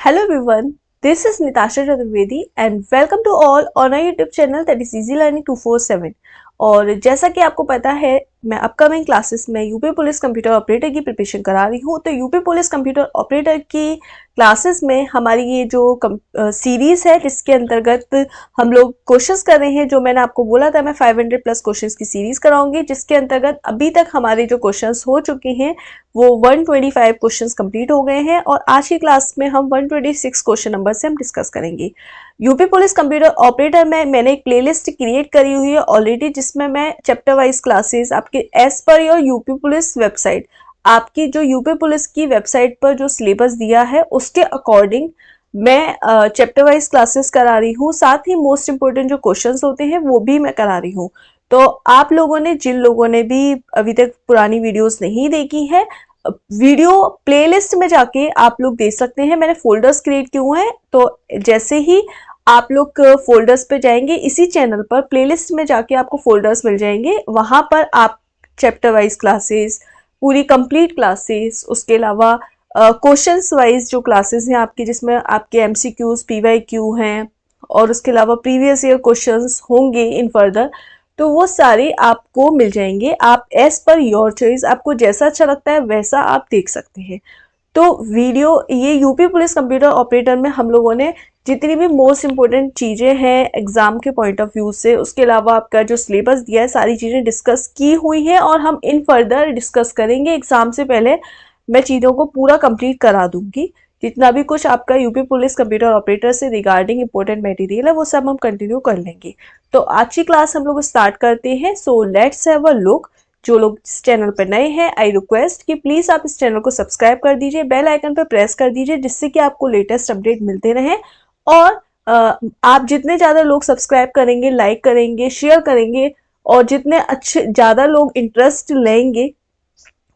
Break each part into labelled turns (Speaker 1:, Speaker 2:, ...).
Speaker 1: Hello everyone, this is Nitasha Chaturvedi and welcome to all on our YouTube channel that is Easy Learning 247। और जैसा कि आपको पता है मैं अपकमिंग क्लासेस में यूपी पुलिस कंप्यूटर ऑपरेटर की प्रिपरेशन करा रही हूँ। तो यूपी पुलिस कंप्यूटर ऑपरेटर की क्लासेस में हमारी ये जो सीरीज़ है जिसके अंतर्गत हम लोग क्वेश्चंस कर रहे हैं, जो मैंने आपको बोला था मैं 500 प्लस क्वेश्चंस की सीरीज़ कराऊंगी, जिसके अंतर्गत अभी तक हमारे जो क्वेश्चंस हो चुके हैं वो 125 क्वेश्चंस कंप्लीट हो गए हैं और आज की क्लास में हम 126 क्वेश्चन नंबर से हम डिस्कस करेंगे। यूपी पुलिस कंप्यूटर ऑपरेटर में मैंने एक प्लेलिस्ट क्रिएट करी हुई है ऑलरेडी, जिसमें मैं चैप्टर वाइज क्लासेस आपके as per your UP police website, आपकी जो यूपी पुलिस की वेबसाइट पर जो सिलेबस दिया है उसके अकॉर्डिंग मैं चैप्टर वाइज क्लासेस करा रही हूँ। साथ ही मोस्ट इंपोर्टेंट जो क्वेश्चंस होते हैं वो भी मैं करा रही हूँ। तो आप लोगों ने, जिन लोगों ने भी अभी तक पुरानी वीडियोस नहीं देखी है, वीडियो प्लेलिस्ट में जाके आप लोग देख सकते हैं। मैंने फोल्डर्स क्रिएट किए हुए हैं, तो जैसे ही आप लोग फोल्डर्स पे जाएंगे इसी चैनल पर प्लेलिस्ट में जाके आपको फोल्डर्स मिल जाएंगे। वहां पर आप चैप्टर वाइज क्लासेस, पूरी कंप्लीट क्लासेस, उसके अलावा क्वेश्चंस वाइज जो क्लासेस हैं आपकी, जिसमें आपके एमसीक्यूज, पीवाईक्यू हैं और उसके अलावा प्रीवियस ईयर क्वेश्चंस होंगे इन फर्दर, तो वो सारे आपको मिल जाएंगे। आप एज पर योर चॉइस, आपको जैसा अच्छा लगता है वैसा आप देख सकते हैं। तो वीडियो ये यूपी पुलिस कंप्यूटर ऑपरेटर में हम लोगों ने जितनी भी मोस्ट इंपॉर्टेंट चीज़ें हैं एग्जाम के पॉइंट ऑफ व्यू से, उसके अलावा आपका जो सिलेबस दिया है, सारी चीज़ें डिस्कस की हुई हैं और हम इन फर्दर डिस्कस करेंगे। एग्जाम से पहले मैं चीज़ों को पूरा कंप्लीट करा दूंगी। जितना भी कुछ आपका यूपी पुलिस कंप्यूटर ऑपरेटर से रिगार्डिंग इंपॉर्टेंट मटेरियल है वो सब हम कंटिन्यू कर लेंगे। तो आज की क्लास हम लोग स्टार्ट करते हैं। So let's have a look. जो लोग इस चैनल पर नए हैं, आई रिक्वेस्ट कि प्लीज़ आप इस चैनल को सब्सक्राइब कर दीजिए, बेल आइकन पर प्रेस कर दीजिए, जिससे कि आपको लेटेस्ट अपडेट मिलते रहें। और आप जितने ज़्यादा लोग सब्सक्राइब करेंगे, लाइक करेंगे, शेयर करेंगे और जितने अच्छे ज़्यादा लोग इंटरेस्ट लेंगे,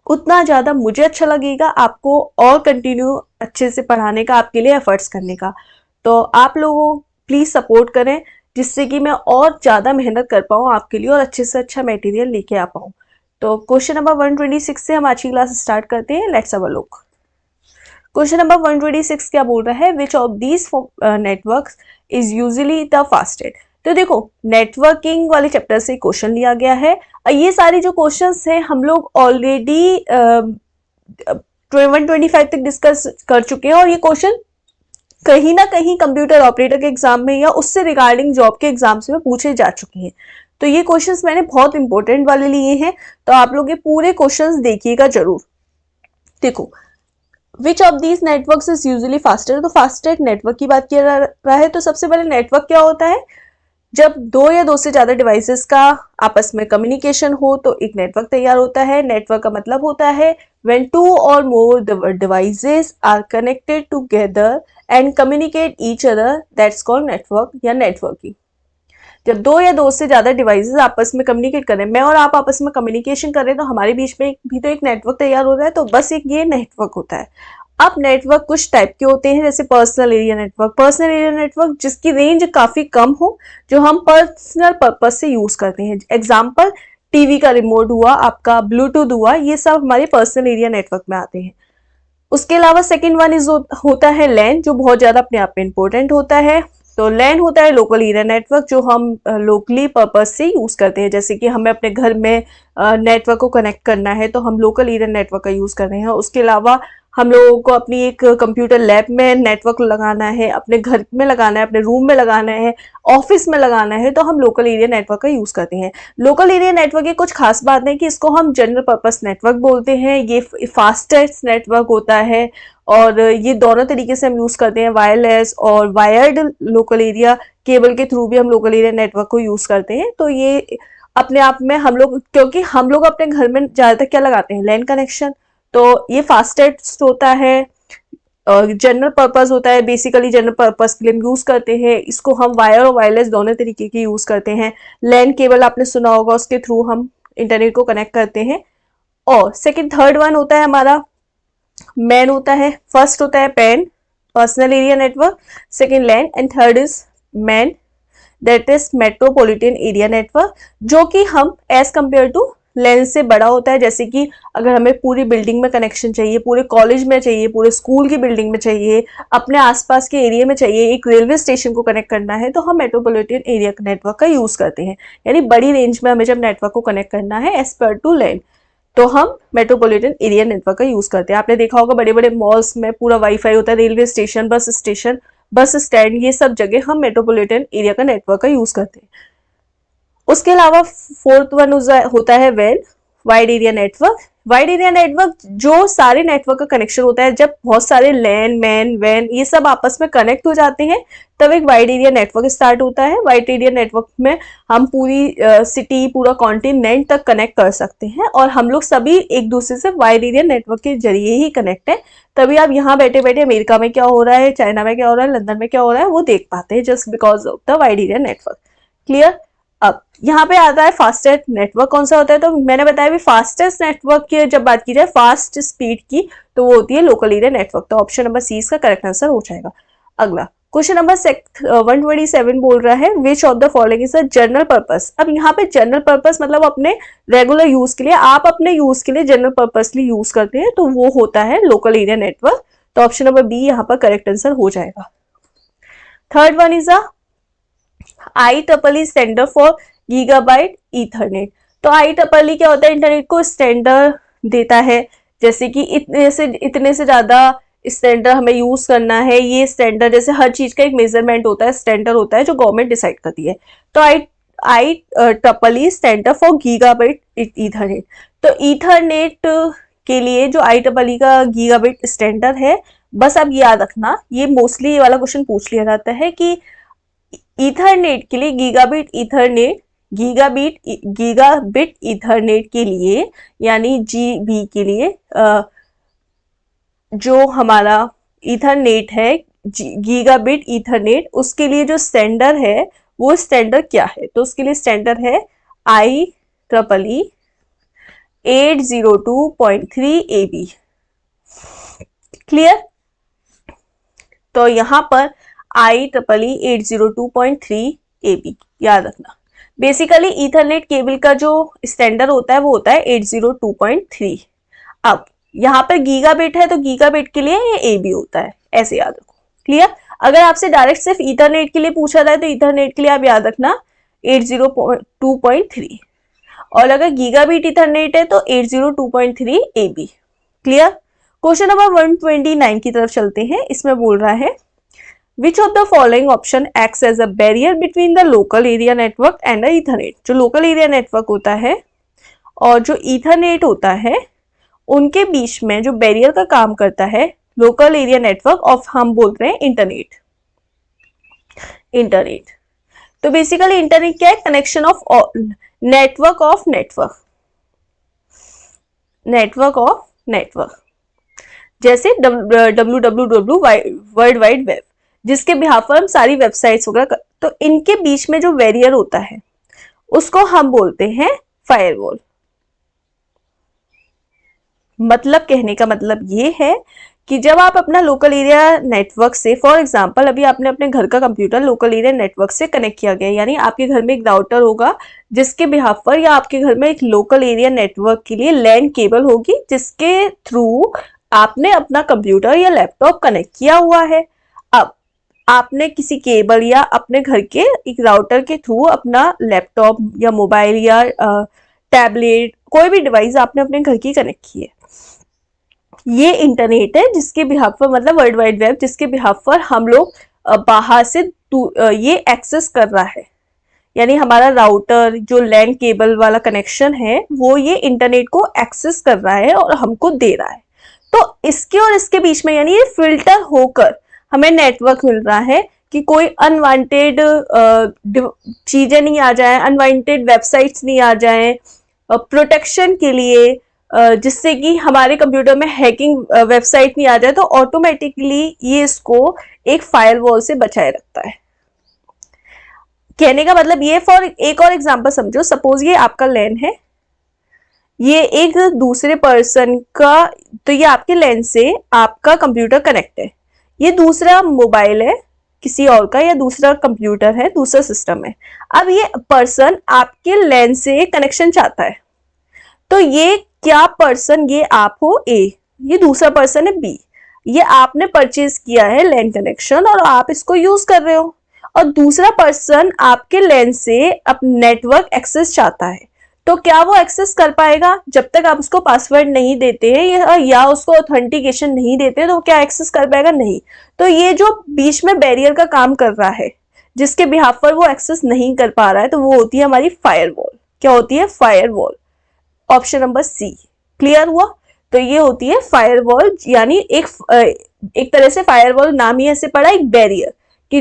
Speaker 1: उतना ज़्यादा मुझे अच्छा लगेगा आपको और कंटिन्यू अच्छे से पढ़ाने का, आपके लिए एफर्ट्स करने का। तो आप लोगों प्लीज़ सपोर्ट करें, जिससे कि मैं और ज़्यादा मेहनत कर पाऊँ आपके लिए और अच्छे से अच्छा मटेरियल लेके आ पाऊँ। तो क्वेश्चन नंबर 126 से हम आज की क्लास स्टार्ट करते हैं। Let's have a look. Question number 126 क्या बोल रहा है? Which of these networks is usually the fastest. तो देखो, नेटवर्किंग वाले चैप्टर से क्वेश्चन लिया गया है। ये सारे जो क्वेश्चंस हैं हम लोग ऑलरेडी 125 तक डिस्कस कर चुके हैं और ये क्वेश्चन कहीं ना कहीं कंप्यूटर ऑपरेटर के एग्जाम में या उससे रिगार्डिंग जॉब के एग्जाम्स में पूछे जा चुके हैं। तो ये क्वेश्चंस मैंने बहुत इंपॉर्टेंट वाले लिए हैं, तो आप लोग ये पूरे क्वेश्चंस देखिएगा जरूर। देखो, which of these networks is usually fastest, तो फास्टेस्ट नेटवर्क की बात किया जा रहा है। तो सबसे पहले नेटवर्क क्या होता है? जब दो या दो से ज्यादा डिवाइसेस का आपस में कम्युनिकेशन हो तो एक नेटवर्क तैयार होता है। नेटवर्क का मतलब होता है व्हेन टू और more devices are connected together and communicate each other, that's called network या नेटवर्किंग। जब दो या दो से ज्यादा डिवाइसेस आपस में कम्युनिकेट करें, मैं और आप आपस में कम्युनिकेशन करें, तो हमारे बीच में भी तो एक नेटवर्क तैयार होता है। तो बस एक ये नेटवर्क होता है। अब नेटवर्क कुछ टाइप के होते हैं, जैसे personal area network. Personal area network जिसकी रेंज काफी कम हो, जो हम पर्सनल पर्पज से यूज करते हैं। एग्जाम्पल, टीवी का रिमोट हुआ, आपका ब्लूटूथ हुआ, ये सब हमारे पर्सनल एरिया नेटवर्क में आते हैं। उसके अलावा सेकेंड वन इज होता है लैन, जो बहुत ज्यादा अपने आप में इंपॉर्टेंट होता है। तो लैन होता है लोकल एरिया नेटवर्क, जो हम लोकली पर्पज से यूज करते हैं। जैसे कि हमें अपने घर में नेटवर्क को कनेक्ट करना है तो हम लोकल एरिया नेटवर्क का यूज कर रहे हैं। उसके अलावा हम लोगों को अपनी एक कंप्यूटर लैब में नेटवर्क लगाना है, अपने घर में लगाना है, अपने रूम में लगाना है, ऑफिस में लगाना है, तो हम लोकल एरिया नेटवर्क का यूज करते हैं। लोकल एरिया नेटवर्क की कुछ खास बात है कि इसको हम जनरल पर्पस नेटवर्क बोलते हैं। ये फास्टेस्ट नेटवर्क होता है और ये दोनों तरीके से हम यूज करते हैं, वायरलेस और वायर्ड लोकल एरिया केबल के थ्रू भी हम लोकल एरिया नेटवर्क को यूज करते हैं। तो ये अपने आप में हम लोग, क्योंकि हम लोग अपने घर में ज्यादातर क्या लगाते हैं? लैन कनेक्शन। तो ये फास्टेस्ट होता है, जनरल पर्पस होता है। बेसिकली जनरल पर्पस के लिए हम यूज करते हैं इसको। हम वायर और वायरलेस दोनों तरीके की यूज करते हैं। लैन केबल आपने सुना होगा, उसके थ्रू हम इंटरनेट को कनेक्ट करते हैं। और थर्ड वन होता है हमारा मैन होता है। फर्स्ट होता है PAN, personal area network, second LAN and third is MAN, that is metropolitan area network, जो कि हम एज कंपेयर टू लेन से बड़ा होता है। जैसे कि अगर हमें पूरी बिल्डिंग में कनेक्शन चाहिए, पूरे कॉलेज में चाहिए, पूरे स्कूल की बिल्डिंग में चाहिए, अपने आसपास के एरिया में चाहिए, एक रेलवे स्टेशन को कनेक्ट करना है, तो हम मेट्रोपॉलिटन एरिया नेटवर्क का यूज करते हैं। यानी बड़ी रेंज में हमें जब नेटवर्क को कनेक्ट करना है एज पर टू लेन, तो हम मेट्रोपॉलिटन एरिया नेटवर्क का यूज करते हैं। आपने देखा होगा बड़े बड़े मॉल्स में पूरा वाईफाई होता है, रेलवे स्टेशन, बस स्टैंड, ये सब जगह हम मेट्रोपॉलिटन एरिया का नेटवर्क का यूज करते हैं। उसके अलावा फोर्थ वन होता है वैन, wide area network. Wide area network जो सारे नेटवर्क का कनेक्शन होता है, जब बहुत सारे लैन, मैन, वैन ये सब आपस में कनेक्ट हो जाते हैं तब एक वाइड एरिया नेटवर्क स्टार्ट होता है। वाइड एरिया नेटवर्क में हम पूरी सिटी, पूरा कॉन्टिनेंट तक कनेक्ट कर सकते हैं और हम लोग सभी एक दूसरे से वाइड एरिया नेटवर्क के जरिए ही कनेक्ट है। तभी आप यहाँ बैठे बैठे अमेरिका में क्या हो रहा है, चाइना में क्या हो रहा है, लंदन में क्या हो रहा है वो देख पाते हैं, just because of the wide area network. Clear. अब यहाँ पे आता है फास्टेस्ट नेटवर्क कौन सा होता है, तो मैंने बताया भी फास्टेस्ट नेटवर्क की जब बात की जाए फास्ट स्पीड की, तो वो होती है लोकल एरिया नेटवर्क। तो ऑप्शन नंबर सी इसका करेक्ट आंसर हो जाएगा। अगला क्वेश्चन नंबर 127 बोल रहा है विच of the following is a general purpose. अब यहाँ पे जनरल पर्पस मतलब अपने रेगुलर यूज के लिए, आप अपने यूज के लिए जनरल पर्पसली यूज करते हैं, तो वो होता है लोकल एरिया नेटवर्क। तो ऑप्शन नंबर बी यहाँ पर करेक्ट आंसर हो जाएगा। Third one is IEEE standard for gigabyte Ethernet. तो IEEE क्या होता है, इंटरनेट को स्टैंडर्ड देता है, जैसे कि इतने से ज्यादा स्टैंडर्ड हमें यूज करना है। ये स्टैंडर्ड जैसे हर चीज का एक मेजरमेंट होता है, स्टैंडर्ड होता है जो गवर्नमेंट डिसाइड करती है। तो IEEE standard for gigabyte Ethernet. तो ईथरनेट के लिए जो IEEE का गीगाबाइट स्टैंडर्ड है, बस आप याद रखना, ये मोस्टली ये वाला क्वेश्चन पूछ लिया जाता है कि ईथरनेट के लिए गीगाबिट ईथरनेट के लिए यानी जीबी के लिए जो हमारा ईथरनेट है, गीगाबिट ईथरनेट, उसके लिए जो स्टैंडर्ड है वो स्टैंडर्ड क्या है, तो उसके लिए स्टैंडर्ड है IEEE 802.3 AB। क्लियर। तो यहां पर IEEE 802.3 AB याद रखना। बेसिकली ईथरनेट केबल का जो स्टैंडर्ड होता है वो होता है 802.3। अब यहाँ पर गीगाबिट है तो गीगाबिट के लिए ये AB होता है, ऐसे याद रखो। क्लियर। अगर आपसे डायरेक्ट सिर्फ ईथरनेट के लिए पूछा जाए तो ईथरनेट के लिए आप याद रखना 802.3, और अगर गीगाबिट ईथरनेट है तो 802.3 AB। क्लियर। क्वेश्चन नंबर 129 की तरफ चलते हैं। इसमें बोल रहा है Which of the following option acts as a barrier between the local area network and the Ethernet? जो local area network होता है और जो Ethernet होता है उनके बीच में जो बैरियर का काम करता है लोकल एरिया नेटवर्क ऑफ, हम बोल रहे हैं इंटरनेट। तो बेसिकली इंटरनेट क्या है, connection of network of network, जैसे www वर्ल्ड वाइड वेब, जिसके बिहाफ पर हम सारी वेबसाइट्स वगैरह तो इनके बीच में जो बैरियर होता है उसको हम बोलते हैं फायरवॉल। मतलब कहने का मतलब ये है कि जब आप अपना लोकल एरिया नेटवर्क से, फॉर एग्जांपल अभी आपने अपने घर का कंप्यूटर लोकल एरिया नेटवर्क से कनेक्ट किया गया, यानी आपके घर में एक राउटर होगा जिसके बिहाफ पर, या आपके घर में एक लोकल एरिया नेटवर्क के लिए लैन केबल होगी जिसके थ्रू आपने अपना कंप्यूटर या लैपटॉप कनेक्ट किया हुआ है। अब आपने किसी केबल या अपने घर के एक राउटर के थ्रू अपना लैपटॉप या मोबाइल या टैबलेट, कोई भी डिवाइस आपने अपने घर की कनेक्ट की है, ये इंटरनेट है जिसके बिहाफ पर, मतलब वर्ल्ड वाइड वेब, जिसके बिहाफ पर हम लोग बाहर से ये एक्सेस कर रहा है। यानी हमारा राउटर जो लैन केबल वाला कनेक्शन है वो ये इंटरनेट को एक्सेस कर रहा है और हमको दे रहा है। तो इसके और इसके बीच में यानी ये फिल्टर होकर हमें नेटवर्क मिल रहा है कि कोई अनवांटेड चीजें नहीं आ जाए, अनवांटेड वेबसाइट्स नहीं आ जाए, प्रोटेक्शन के लिए, जिससे कि हमारे कंप्यूटर में हैकिंग वेबसाइट नहीं आ जाए, तो ऑटोमेटिकली ये इसको एक फायरवॉल से बचाए रखता है। कहने का मतलब ये, फॉर एक और एग्जांपल समझो, सपोज ये आपका लैन है, ये एक दूसरे पर्सन का, तो ये आपके लैन से आपका कंप्यूटर कनेक्ट है, ये दूसरा मोबाइल है किसी और का, या दूसरा कंप्यूटर है, दूसरा सिस्टम है। अब ये पर्सन आपके लैन से कनेक्शन चाहता है, तो ये क्या पर्सन, ये आप हो ए, ये दूसरा पर्सन है बी, ये आपने परचेज किया है लैन कनेक्शन और आप इसको यूज कर रहे हो, और दूसरा पर्सन आपके लैन से अपना नेटवर्क एक्सेस चाहता है। तो क्या वो एक्सेस कर पाएगा? जब तक आप उसको पासवर्ड नहीं देते हैं या उसको ऑथेंटिकेशन नहीं देते तो क्या एक्सेस कर पाएगा? नहीं। तो ये जो बीच में बैरियर का काम कर रहा है, जिसके बिहाफ पर वो एक्सेस नहीं कर पा रहा है, तो वो होती है हमारी फायरवॉल। क्या होती है? Firewall. Option number C. Clear हुआ? तो ये होती है फायरवॉल, यानी एक तरह से फायरवॉल नाम ही ऐसे पड़ा, एक बैरियर कि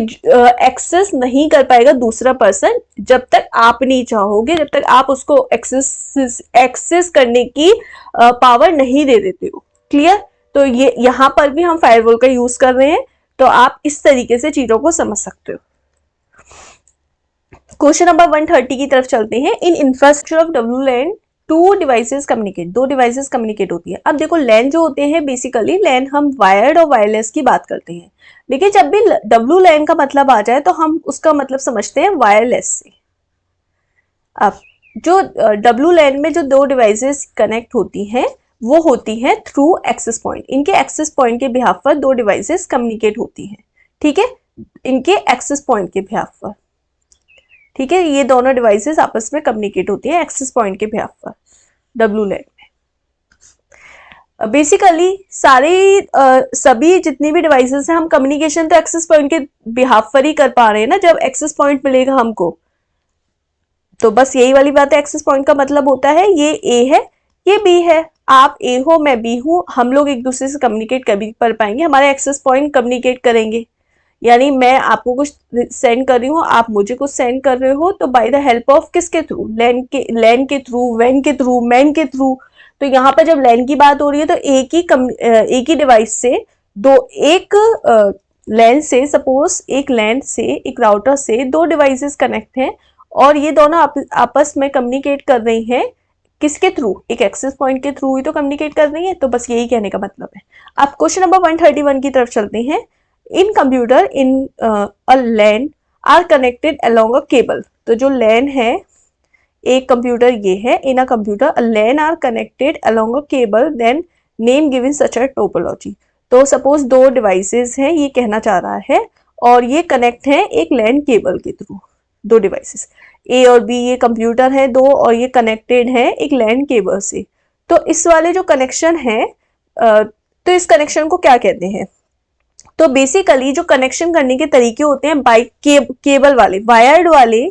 Speaker 1: एक्सेस नहीं कर पाएगा दूसरा पर्सन जब तक आप नहीं चाहोगे, जब तक आप उसको एक्सेस करने की पावर नहीं दे देते हो। क्लियर? तो ये यहाँ पर भी हम फायरवॉल का यूज कर रहे हैं, तो आप इस तरीके से चीजों को समझ सकते हो। क्वेश्चन नंबर 130 की तरफ चलते हैं। In infrastructure of WLAN two devices communicate, दो डिवाइसेस कम्युनिकेट होती है। अब देखो लैन जो होते हैं, बेसिकली लैन हम वायर्ड और वायरलेस की बात करते हैं, लेकिन जब भी WLAN का मतलब आ जाए तो हम उसका मतलब समझते हैं वायरलेस से। अब जो WLAN में जो दो डिवाइसेस कनेक्ट होती हैं वो होती हैं थ्रू एक्सेस पॉइंट। इनके एक्सेस पॉइंट के बिहाफ पर दो डिवाइसेस कम्युनिकेट होती हैं। ठीक है, इनके एक्सेस पॉइंट के बिहाफ पर। ठीक है, ये दोनों डिवाइसेस आपस में कम्युनिकेट होती है एक्सेस पॉइंट के बिहाफ पर WLAN में। बेसिकली सभी जितनी भी डिवाइसेस हैं, हम कम्युनिकेशन तो एक्सेस पॉइंट के बिहाफ पर ही कर पा रहे हैं ना। जब एक्सेस पॉइंट मिलेगा हमको, तो बस यही वाली बात है। एक्सेस पॉइंट का मतलब होता है ये ए है, ये बी है, आप ए हो, मैं बी हूं, हम लोग एक दूसरे से कम्युनिकेट कभी कर पाएंगे, हमारे एक्सेस पॉइंट कम्युनिकेट करेंगे। यानी मैं आपको कुछ सेंड कर रही हूँ, आप मुझे कुछ सेंड कर रहे हो, तो बाय द हेल्प ऑफ किसके थ्रू? लैन के थ्रू, वैन के थ्रू, मैन के थ्रू। तो यहाँ पर जब लैन की बात हो रही है तो एक ही डिवाइस से एक लैन से, सपोज एक लैन से, एक राउटर से दो डिवाइसेस कनेक्ट हैं और ये दोनों आपस में कम्युनिकेट कर रही हैं। किसके थ्रू? एक एक्सेस पॉइंट के थ्रू ही तो कम्युनिकेट कर रही है। तो बस यही कहने का मतलब है। अब क्वेश्चन नंबर 131 की तरफ चलते हैं। In computer in a LAN are connected along a cable. तो जो लैन है, एक कंप्यूटर ये है, in a computer a LAN are connected along a cable, then name given such a topology. तो सपोज दो डिवाइसेस हैं, ये कहना चाह रहा है, और ये कनेक्ट है एक लैन केबल के थ्रू। दो डिवाइसेस ए और बी, ये कंप्यूटर है दो, और ये कनेक्टेड है एक लैन केबल से। तो इस वाले जो कनेक्शन है, तो इस कनेक्शन को क्या कहते हैं? तो बेसिकली जो कनेक्शन करने के तरीके होते हैं बाई केबल वाले, वायर्ड वाले,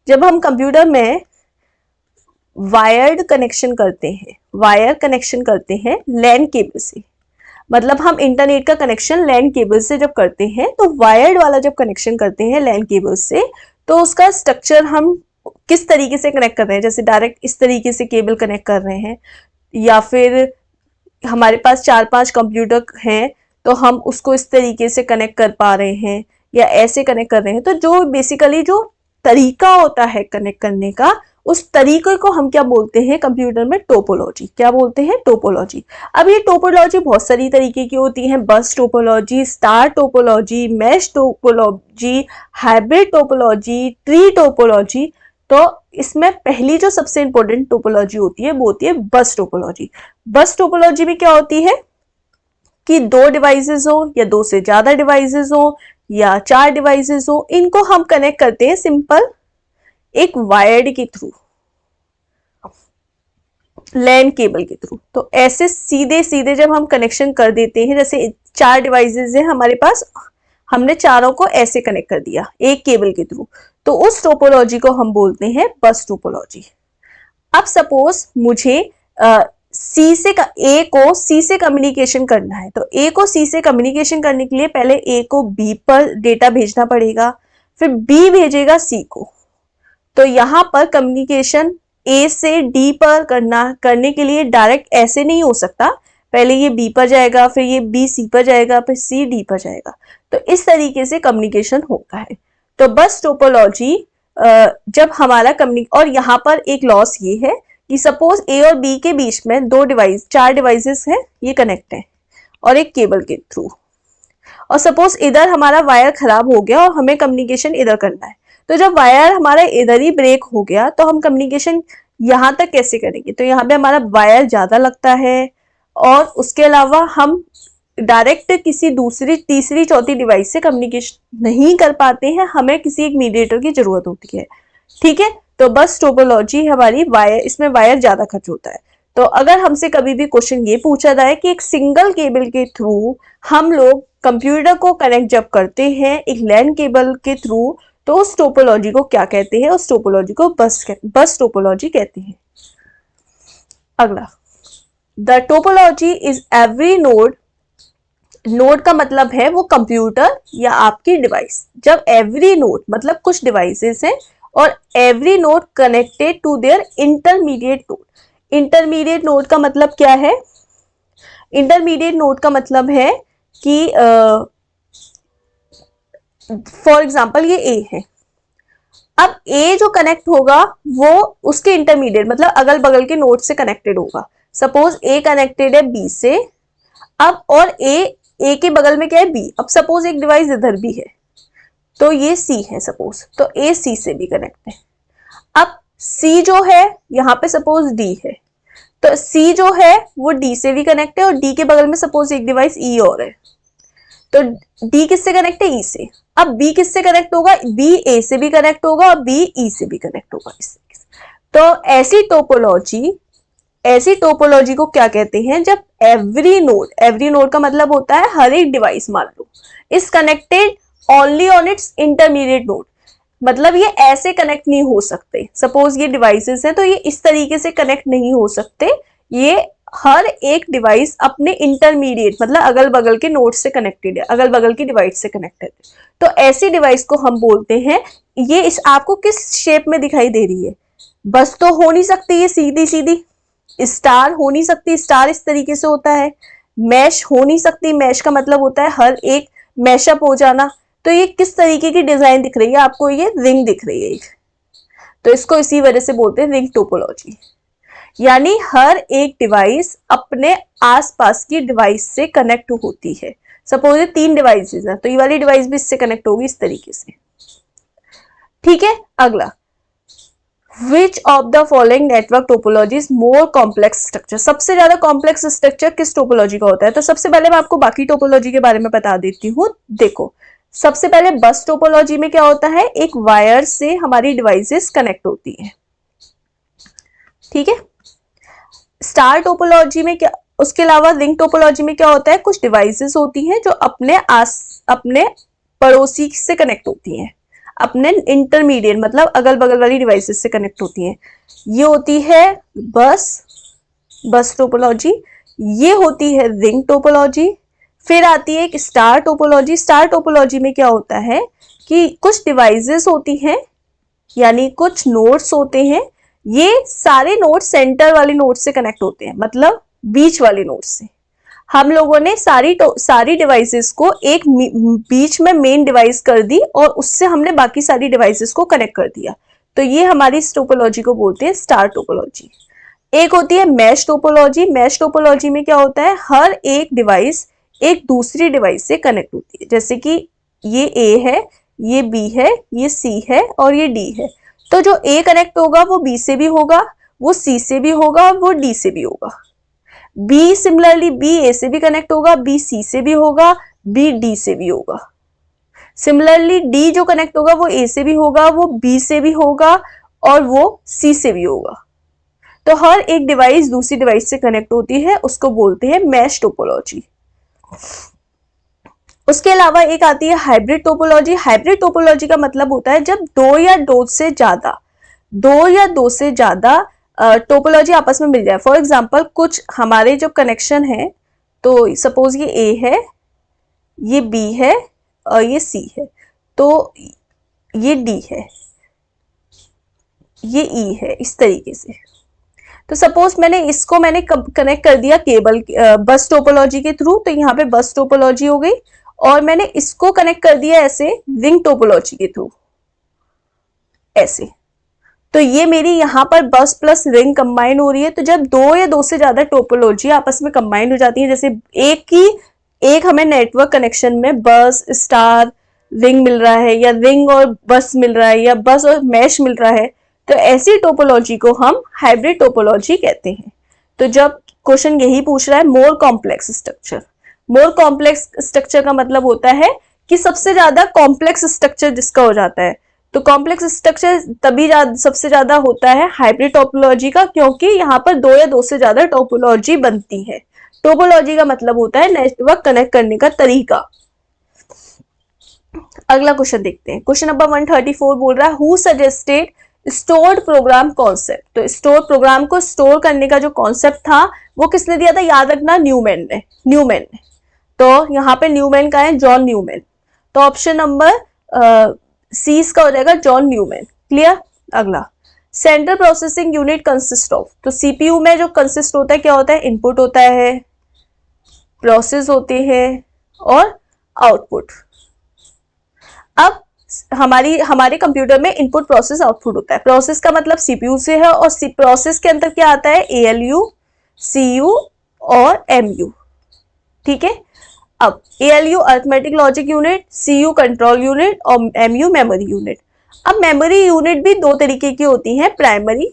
Speaker 1: जब हम कंप्यूटर में वायर्ड कनेक्शन करते हैं, वायर कनेक्शन करते हैं लैन केबल से, मतलब हम इंटरनेट का कनेक्शन लैन केबल से जब करते हैं, तो वायर्ड वाला जब कनेक्शन करते हैं लैन केबल से, तो उसका स्ट्रक्चर हम किस तरीके से कनेक्ट कर रहे हैं? जैसे डायरेक्ट इस तरीके से केबल कनेक्ट कर रहे हैं, या फिर हमारे पास 4-5 कंप्यूटर हैं तो हम उसको इस तरीके से कनेक्ट कर पा रहे हैं, या ऐसे कनेक्ट कर रहे हैं। तो जो बेसिकली जो तरीका होता है कनेक्ट करने का, उस तरीके को हम क्या बोलते हैं कंप्यूटर में? टोपोलॉजी। क्या बोलते हैं? टोपोलॉजी। अब ये टोपोलॉजी बहुत सारी तरीके की होती है। बस topology, star topology, mesh topology, hybrid topology, tree topology. तो इसमें पहली जो सबसे इंपॉर्टेंट टोपोलॉजी होती है वो होती है बस टोपोलॉजी। बस टोपोलॉजी में क्या होती है कि दो डिवाइसेस हो, या दो से ज्यादा डिवाइसेस हो, या 4 डिवाइसेस हो, इनको हम कनेक्ट करते हैं सिंपल एक वायर्ड के थ्रू, लैन केबल के थ्रू। तो ऐसे सीधे सीधे जब हम कनेक्शन कर देते हैं, जैसे 4 डिवाइसेस हैं हमारे पास, हमने चारों को ऐसे कनेक्ट कर दिया एक केबल के थ्रू, तो उस टोपोलॉजी को हम बोलते हैं बस टोपोलॉजी। अब सपोज मुझे ए को सी से कम्युनिकेशन करना है, तो ए को सी से कम्युनिकेशन करने के लिए पहले ए को बी पर डेटा भेजना पड़ेगा, फिर बी भेजेगा सी को। तो यहाँ पर कम्युनिकेशन ए से डी पर करने के लिए डायरेक्ट ऐसे नहीं हो सकता, पहले ये बी पर जाएगा, फिर ये बी सी पर जाएगा, फिर सी डी पर जाएगा। तो इस तरीके से कम्युनिकेशन होता है। तो बस टोपोलॉजी जब हमारा और यहाँ पर एक लॉस ये है कि सपोज ए और बी के बीच में 4 डिवाइसेस हैं, ये कनेक्ट है और एक केबल के थ्रू, और सपोज इधर हमारा वायर खराब हो गया और हमें कम्युनिकेशन इधर करना है। तो जब वायर हमारा इधर ही ब्रेक हो गया तो हम कम्युनिकेशन यहाँ तक कैसे करेंगे? तो यहाँ पे हमारा वायर ज्यादा लगता है, और उसके अलावा हम डायरेक्ट किसी दूसरी तीसरी चौथी डिवाइस से कम्युनिकेशन नहीं कर पाते हैं, हमें किसी एक मीडिएटर की जरूरत होती है। ठीक है, तो बस टोपोलॉजी हमारी वायर, इसमें वायर ज्यादा खर्च होता है। तो अगर हमसे कभी भी क्वेश्चन ये पूछा जाए कि एक सिंगल केबल के थ्रू हम लोग कंप्यूटर को कनेक्ट जब करते हैं एक लैन केबल के थ्रू, तो उस टोपोलॉजी को क्या कहते हैं? उस टोपोलॉजी को बस टोपोलॉजी कहते हैं। अगला, the topology is every node, node का मतलब है वो कंप्यूटर या आपकी डिवाइस। जब एवरी नोड मतलब कुछ डिवाइसेस हैं और every node connected to their intermediate node. Intermediate node का मतलब क्या है? इंटरमीडिएट नोड का मतलब है कि फॉर एग्जांपल ये ए है, अब ए जो कनेक्ट होगा वो उसके इंटरमीडिएट मतलब अगल बगल के नोड से कनेक्टेड होगा। सपोज ए कनेक्टेड है बी से, अब और ए के बगल में क्या है? बी। अब सपोज एक डिवाइस इधर भी है, तो ये सी है सपोज, तो ए सी से भी कनेक्ट है। अब सी जो है यहाँ पे सपोज डी है, तो सी जो है वो डी से भी कनेक्ट है, और डी के बगल में सपोज एक डिवाइस ई और है, तो डी किससे कनेक्ट है? ई से। अब बी किससे कनेक्ट होगा? बी ए से भी कनेक्ट होगा और बी ई से भी कनेक्ट होगा। तो ऐसी टोपोलॉजी को क्या कहते हैं? जब एवरी नोड का मतलब होता है हर एक डिवाइस मान लो is connected only on its intermediate node, मतलब ये ऐसे कनेक्ट नहीं हो सकते। सपोज ये डिवाइसेस हैं तो ये इस तरीके से कनेक्ट नहीं हो सकते, ये हर एक डिवाइस अपने इंटरमीडिएट मतलब अगल बगल के नोड से कनेक्टेड है, अगल बगल की डिवाइस से कनेक्टेड है। तो ऐसी डिवाइस को हम बोलते हैं, ये इस आपको किस शेप में दिखाई दे रही है? बस तो हो नहीं सकती ये सीधी सीधी, स्टार हो नहीं सकती, स्टार इस तरीके से होता है, मैश हो नहीं सकती, मैश का मतलब होता है हर एक मैशअप हो जाना। तो ये किस तरीके की डिजाइन दिख रही है आपको? ये रिंग दिख रही है एक, तो इसको इसी वजह से बोलते हैं रिंग टोपोलॉजी। यानी हर एक डिवाइस अपने आसपास की डिवाइस से कनेक्ट होती है। सपोज ये 3 डिवाइसेस हैं, तो ये वाली डिवाइस भी इससे कनेक्ट होगी इस तरीके से। ठीक है, अगला, Which of the following network topology is more complex structure? सबसे ज्यादा कॉम्प्लेक्स स्ट्रक्चर किस टोपोलॉजी का होता है? तो सबसे पहले मैं आपको बाकी टोपोलॉजी के बारे में बता देती हूँ। देखो, सबसे पहले बस टोपोलॉजी में क्या होता है? एक वायर से हमारी डिवाइसेस कनेक्ट होती हैं। ठीक है, स्टार टोपोलॉजी में क्या, उसके अलावा रिंग टोपोलॉजी में क्या होता है? कुछ डिवाइसेस होती हैं जो अपने पड़ोसी से कनेक्ट होती हैं, अपने इंटरमीडिएट मतलब अगल बगल वाली डिवाइसेस से कनेक्ट होती हैं। ये होती है बस टोपोलॉजी। ये होती है रिंग टोपोलॉजी। फिर आती है एक स्टार टोपोलॉजी। स्टार टोपोलॉजी में क्या होता है कि कुछ डिवाइसेस होती हैं यानी कुछ नोड्स होते हैं, ये सारे नोड सेंटर वाले नोड से कनेक्ट होते हैं, मतलब बीच वाले नोड से। हम लोगों ने सारी डिवाइसेस को एक बीच में मेन डिवाइस कर दी और उससे हमने बाकी सारी डिवाइसेस को कनेक्ट कर दिया, तो ये हमारी इस टोपोलॉजी को बोलते हैं स्टार टोपोलॉजी। एक होती है मैश टोपोलॉजी। मैश टोपोलॉजी में क्या होता है? हर एक डिवाइस एक दूसरी डिवाइस से कनेक्ट होती है, जैसे कि ये ए है, ये बी है, ये सी है और ये डी है। तो जो ए कनेक्ट होगा वो बी से भी होगा, वो सी से भी होगा और वो डी से भी होगा। बी सिमिलरली बी ए से भी कनेक्ट होगा, बी सी से भी होगा, बी डी से भी होगा। सिमिलरली डी जो कनेक्ट होगा वो ए से भी होगा, वो बी से भी होगा और वो सी से भी होगा। तो हर एक डिवाइस दूसरी डिवाइस से कनेक्ट होती है, उसको बोलते हैं मैश टोपोलॉजी। उसके अलावा एक आती है हाइब्रिड टोपोलॉजी। हाइब्रिड टोपोलॉजी का मतलब होता है जब दो या दो से ज्यादा टोपोलॉजी आपस में मिल जाए। फॉर एग्जांपल कुछ हमारे जो कनेक्शन है, तो सपोज ये ए है, ये बी है और ये सी है, तो ये डी है, ये ई है, इस तरीके से। तो सपोज मैंने कनेक्ट कर दिया केबल बस टोपोलॉजी के थ्रू, तो यहाँ पे बस टोपोलॉजी हो गई, और मैंने इसको कनेक्ट कर दिया ऐसे रिंग टोपोलॉजी के थ्रू ऐसे, तो ये मेरी यहाँ पर बस प्लस रिंग कंबाइन हो रही है। तो जब दो या दो से ज्यादा टोपोलॉजी आपस में कंबाइन हो जाती है, जैसे एक हमें नेटवर्क कनेक्शन में बस स्टार रिंग मिल रहा है, या रिंग और बस मिल रहा है, या बस और मैश मिल रहा है, तो ऐसी टोपोलॉजी को हम हाइब्रिड टोपोलॉजी कहते हैं। तो जब क्वेश्चन यही पूछ रहा है more complex structure, more complex structure का मतलब होता है कि सबसे ज्यादा कॉम्प्लेक्स स्ट्रक्चर जिसका हो जाता है, तो कॉम्प्लेक्स स्ट्रक्चर तभी सबसे ज्यादा होता है हाइब्रिड टोपोलॉजी का, क्योंकि यहाँ पर दो या दो से ज्यादा टोपोलॉजी बनती है। टोपोलॉजी का मतलब होता है नेटवर्क कनेक्ट करने का तरीका। अगला क्वेश्चन देखते हैं। क्वेश्चन नंबर 134 बोल रहा है who suggested stored program concept. तो स्टोर प्रोग्राम को स्टोर करने का जो कॉन्सेप्ट था वो किसने दिया था, याद रखना न्यूमैन ने। तो यहाँ पे न्यूमैन का है, जॉन न्यूमैन। तो ऑप्शन नंबर सी इसका हो जाएगा जॉन न्यूमैन। क्लियर। अगला central processing unit consist of. तो सीपीयू में जो कंसिस्ट होता है क्या होता है, इनपुट होता है, प्रोसेस होते हैं और आउटपुट। अब हमारे कंप्यूटर में इनपुट प्रोसेस आउटपुट होता है। प्रोसेस का मतलब सीपीयू से है और प्रोसेस के अंदर क्या आता है, एएलयू, सीयू और एमयू। ठीक है। अब ALU arithmetic logic unit, CU control unit और एमयू मेमोरी यूनिट। अब मेमोरी यूनिट भी दो तरीके की होती हैं, प्राइमरी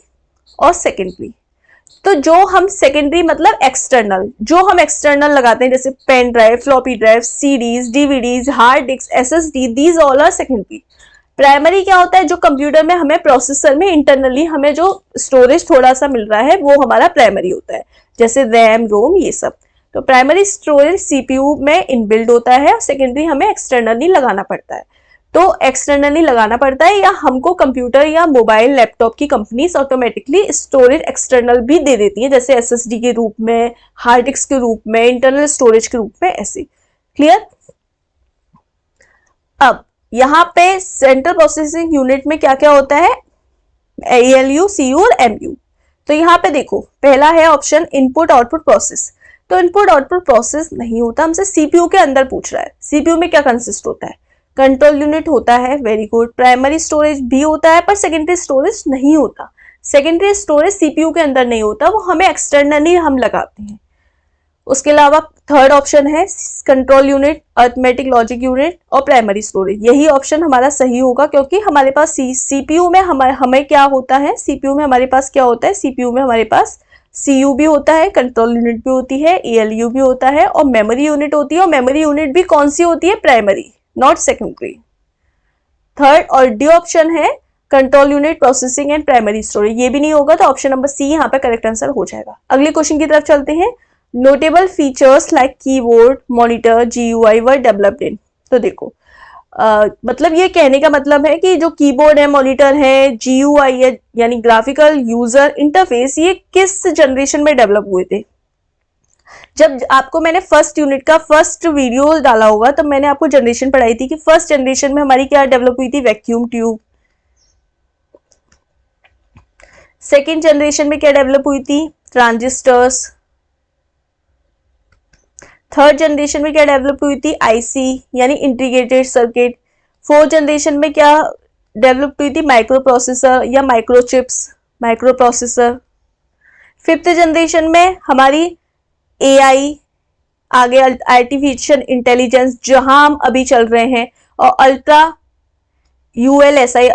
Speaker 1: और सेकेंडरी। तो जो हम सेकेंडरी मतलब एक्सटर्नल, जो हम एक्सटर्नल लगाते हैं जैसे pen drive, floppy drive, CDs, DVDs, hard disk, SSD, these all are secondary. Primary क्या होता है, जो कंप्यूटर में हमें प्रोसेसर में इंटरनली हमें जो स्टोरेज थोड़ा सा मिल रहा है वो हमारा प्राइमरी होता है, जैसे रैम, रोम, ये सब। तो प्राइमरी स्टोरेज सीपीयू में इनबिल्ड होता है, सेकेंडरी हमें एक्सटर्नली लगाना पड़ता है। तो एक्सटर्नली लगाना पड़ता है या हमको कंप्यूटर या मोबाइल लैपटॉप की कंपनीज ऑटोमेटिकली स्टोरेज एक्सटर्नल भी दे देती है, जैसे एसएसडी के रूप में, हार्ड डिस्क के रूप में, इंटरनल स्टोरेज के रूप में, ऐसे। क्लियर। अब यहाँ पे सेंट्रल प्रोसेसिंग यूनिट में क्या क्या होता है, एएलयू, सीयू और एमयू। तो यहाँ पे देखो पहला है ऑप्शन इनपुट आउटपुट प्रोसेस। तो इनपुट आउटपुट प्रोसेस नहीं होता, हमसे सीपीयू के अंदर पूछ रहा है। सीपीयू में क्या कंसिस्ट होता है, कंट्रोल यूनिट होता है, वेरी गुड। प्राइमरी स्टोरेज भी होता है पर सेकेंडरी स्टोरेज नहीं होता। सेकेंडरी स्टोरेज सीपीयू के अंदर नहीं होता, वो हमें एक्सटर्नली हम लगाते हैं। उसके अलावा थर्ड ऑप्शन है control unit, arithmetic logic unit और प्राइमरी स्टोरेज। यही ऑप्शन हमारा सही होगा, क्योंकि हमारे पास सीपीयू में हमें क्या होता है, सीपीयू में हमारे पास क्या होता है, सीपीयू में हमारे पास सीयू भी होता है, कंट्रोल यूनिट भी होती है, एएलयू भी होता है और मेमोरी यूनिट होती है। और मेमोरी यूनिट भी कौन सी होती है, प्राइमरी, नॉट सेकेंडरी। थर्ड और डी ऑप्शन है control unit, processing and primary storage. ये भी नहीं होगा, तो ऑप्शन नंबर सी यहाँ पे करेक्ट आंसर हो जाएगा। अगले क्वेश्चन की तरफ चलते हैं। Notable features like keyboard, monitor, GUI were developed in. तो देखो मतलब ये कहने का मतलब है कि जो कीबोर्ड है, मॉनिटर है, जीयूआई है यानी ग्राफिकल यूजर इंटरफेस, ये किस जनरेशन में डेवलप हुए थे। जब आपको मैंने फर्स्ट यूनिट का फर्स्ट वीडियो डाला होगा तब मैंने आपको जनरेशन पढ़ाई थी कि फर्स्ट जनरेशन में हमारी क्या डेवलप हुई थी, वैक्यूम ट्यूब। सेकेंड जनरेशन में क्या डेवलप हुई थी, ट्रांजिस्टर्स। थर्ड जनरेशन में क्या डेवलप हुई थी, आईसी यानी इंटीग्रेटेड सर्किट। फोर्थ जनरेशन में क्या डेवलप हुई थी, माइक्रो प्रोसेसर या microchips, micro processor. Fifth generation में हमारी एआई, आगे आर्टिफिशियल इंटेलिजेंस जहां हम अभी चल रहे हैं, और अल्ट्रा यूएलएसआई,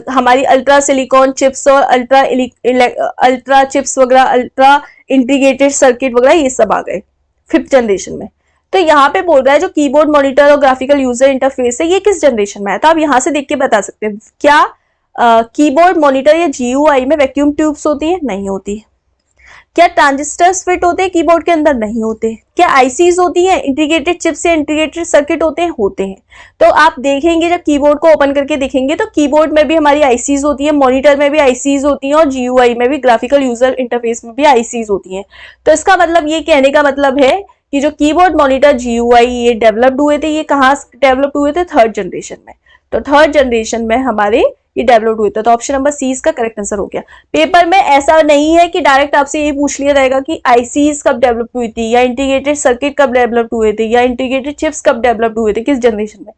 Speaker 1: हमारी अल्ट्रा सिलिकॉन चिप्स और अल्ट्रा चिप्स वगैरह, अल्ट्रा इंटीग्रेटेड सर्किट वगैरह, ये सब आ गए फिफ्थ जनरेशन में। तो यहाँ पे बोल रहा है जो कीबोर्ड, मॉनिटर और ग्राफिकल यूजर इंटरफेस है ये किस जनरेशन में है। तो आप यहाँ से देख के बता सकते हैं क्या कीबोर्ड, मॉनिटर या जीयूआई में वैक्यूम ट्यूब्स होती है, नहीं होती। क्या ट्रांजिस्टर्स फिट होते हैं कीबोर्ड के अंदर, नहीं होते। क्या आईसीज होती हैं, इंटीग्रेटेड चिप्स या इंटीग्रेटेड सर्किट होते हैं। तो आप देखेंगे जब कीबोर्ड को ओपन करके देखेंगे तो कीबोर्ड में भी हमारी आईसीज होती है, मॉनिटर में भी आईसीज होती हैं और जीयूआई में भी, ग्राफिकल यूजर इंटरफेस में भी आईसीज होती हैं। तो इसका मतलब ये कहने का मतलब है कि जो कीबोर्ड, मॉनिटर, जीयूआई ये डेवलप्ड हुए थे, ये कहाँ डेवलप्ड हुए थे, थर्ड जनरेशन में। तो थर्ड जनरेशन में हमारे ये डेवलप हुए थे। तो ऑप्शन नंबर सी इसका करेक्ट आंसर हो गया। पेपर में ऐसा नहीं है कि डायरेक्ट आपसे ये पूछ लिया जाएगा कि आईसीज कब डेवलप हुई थी, या इंटीग्रेटेड सर्किट कब डेवलप हुए थे, या इंटीग्रेटेड चिप्स कब डेवलप हुए थे, किस जनरेशन में।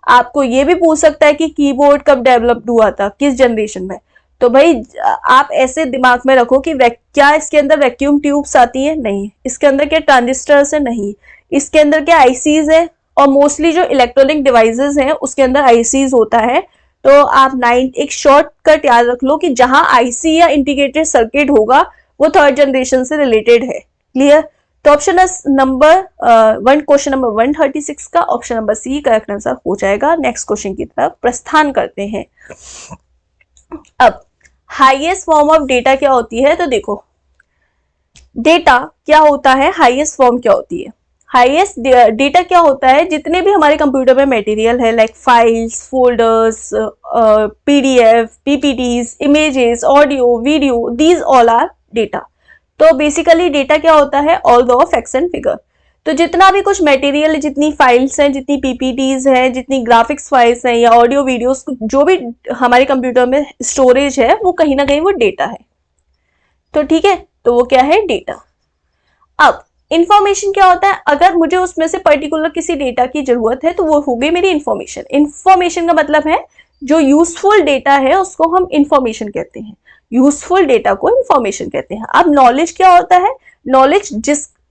Speaker 1: आपको ये भी पूछ सकता है कि कीबोर्ड कब डेवलप हुआ था, किस जनरेशन में। तो भाई आप ऐसे दिमाग में रखो कि क्या इसके अंदर वैक्यूम ट्यूब्स आती है, नहीं। इसके अंदर क्या ट्रांजिस्टर्स है, नहीं। इसके अंदर क्या आईसीज है, और मोस्टली जो इलेक्ट्रॉनिक डिवाइसेस हैं उसके अंदर आईसीज होता है। तो आप 9 एक शॉर्टकट याद रख लो कि जहां आईसी या इंटीग्रेटेड सर्किट होगा वो थर्ड जनरेशन से रिलेटेड है। क्लियर? तो ऑप्शन नंबर क्वेश्चन नंबर 136 का option number C correct answer हो जाएगा। नेक्स्ट क्वेश्चन की तरफ प्रस्थान करते हैं। अब हाईएस्ट फॉर्म ऑफ डेटा क्या होती है? तो देखो, डेटा क्या होता है, हाईएस्ट फॉर्म क्या होती है? हाईएस्ट डेटा क्या होता है? जितने भी हमारे कंप्यूटर में मटेरियल है, like files, folders, PDF, PPTs, images, audio, video, these all are data. तो बेसिकली डेटा क्या होता है? All the facts and figure. तो जितना भी कुछ मटेरियल, जितनी फाइल्स हैं, जितनी पीपीटीज हैं, जितनी ग्राफिक्स फाइल्स हैं या ऑडियो वीडियोस, जो भी हमारे कंप्यूटर में स्टोरेज है, वो कहीं ना कहीं वो डेटा है। तो ठीक है, तो वो क्या है? डेटा। अब इंफॉर्मेशन क्या होता है? अगर मुझे उसमें से पर्टिकुलर किसी डेटा की जरूरत है तो वो हो गई मेरी इंफॉर्मेशन। इंफॉर्मेशन का मतलब है जो यूजफुल डेटा है उसको हम इंफॉर्मेशन कहते हैं, यूजफुल डेटा को इंफॉर्मेशन कहते हैं। अब नॉलेज क्या होता है? नॉलेज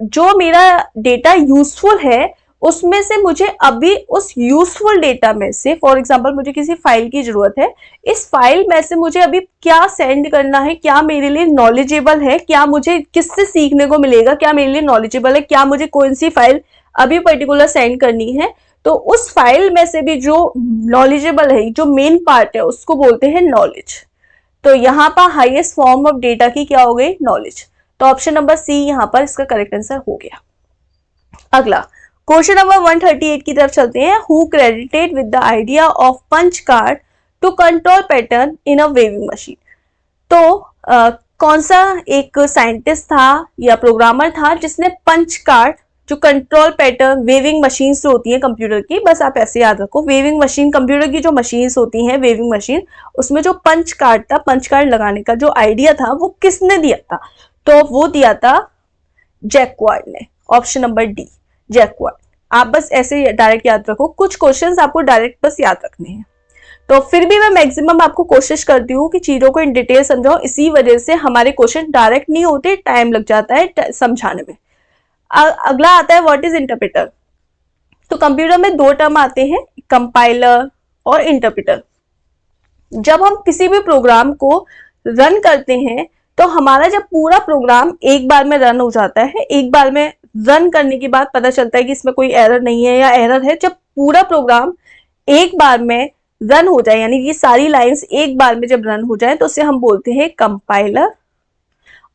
Speaker 1: जो मेरा डेटा यूजफुल है उसमें से मुझे अभी उस यूजफुल डेटा में से, फॉर एग्जांपल मुझे किसी फाइल की जरूरत है, इस फाइल में से मुझे अभी क्या सेंड करना है, क्या मेरे लिए नॉलेजेबल है, क्या मुझे किससे सीखने को मिलेगा, क्या मेरे लिए नॉलेजेबल है, क्या मुझे कौन सी फाइल अभी पर्टिकुलर सेंड करनी है, तो उस फाइल में से भी जो नॉलेजेबल है, जो मेन पार्ट है, उसको बोलते हैं नॉलेज। तो यहाँ पर हाईएस्ट फॉर्म ऑफ डेटा की क्या हो गई? नॉलेज। तो ऑप्शन नंबर सी यहाँ पर इसका करेक्ट आंसर हो गया। अगला क्वेश्चन नंबर 138 की तरफ चलते हैं। Who credited with the idea of punch card to control pattern in a weaving machine? तो कौन सा एक साइंटिस्ट था या प्रोग्रामर था जिसने पंच कार्ड, जो कंट्रोल पैटर्न वेविंग मशीन्स होती है कंप्यूटर की, बस आप ऐसे याद रखो, वेविंग मशीन कंप्यूटर की जो मशीन्स होती हैं वेविंग मशीन, उसमें जो पंच कार्ड था, पंच कार्ड लगाने का जो आइडिया था वो किसने दिया था? तो वो दिया था जैक्वार्ड ने। Option number D, jacquard. आप बस ऐसे डायरेक्ट याद रखो, कुछ क्वेश्चंस आपको डायरेक्ट बस याद रखने हैं। तो फिर भी मैं मैक्सिमम आपको कोशिश करती हूँ कि चीजों को इन डिटेल समझाऊं, इसी वजह से हमारे क्वेश्चन डायरेक्ट नहीं होते, टाइम लग जाता है समझाने में। अगला आता है व्हाट इज इंटरप्रेटर। तो कंप्यूटर में दो टर्म आते हैं, कंपाइलर और इंटरप्रेटर। जब हम किसी भी प्रोग्राम को रन करते हैं तो हमारा जब पूरा प्रोग्राम एक बार में रन हो जाता है, एक बार में रन करने के बाद पता चलता है कि इसमें कोई एरर नहीं है या एरर है, जब पूरा प्रोग्राम एक बार में रन हो जाए, यानी ये सारी लाइंस एक बार में जब रन हो जाए तो उसे हम बोलते हैं कंपाइलर।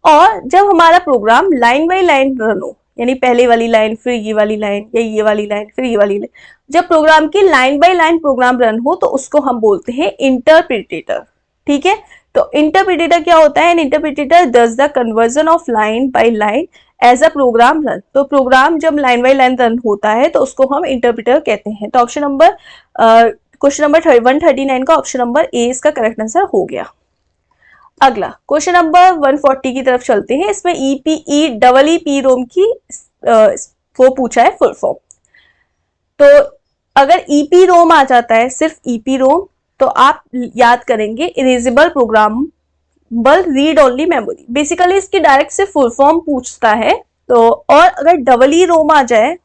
Speaker 1: और जब हमारा program line by line run हो, यानी पहले वाली लाइन फिर ये वाली लाइन या ये वाली लाइन फिर ये वाली लाइन, जब प्रोग्राम की line by line program run हो तो उसको हम बोलते हैं इंटरप्रिटेटर। ठीक है, तो इंटरप्रिटेटर क्या होता है? Interpreter does the conversion of line by line as a program run. तो प्रोग्राम जब लाइन बाय लाइन रन होता है तो उसको हम इंटरप्रिटर कहते हैं। तो ऑप्शन नंबर क्वेश्चन नंबर 139 का ऑप्शन नंबर ए इसका करेक्ट आंसर हो गया। अगला क्वेश्चन नंबर 140 की तरफ चलते हैं। इसमें EEE रोम की वो पूछा है फुल फॉर्म। तो अगर ईपी रोम आ जाता है, सिर्फ ईपी रोम, तो आप याद करेंगे erasable programmable read only memory. Basically इसकी डायरेक्ट से फुल फॉर्म पूछता है। तो और अगर डबल ई रोम आ जाए,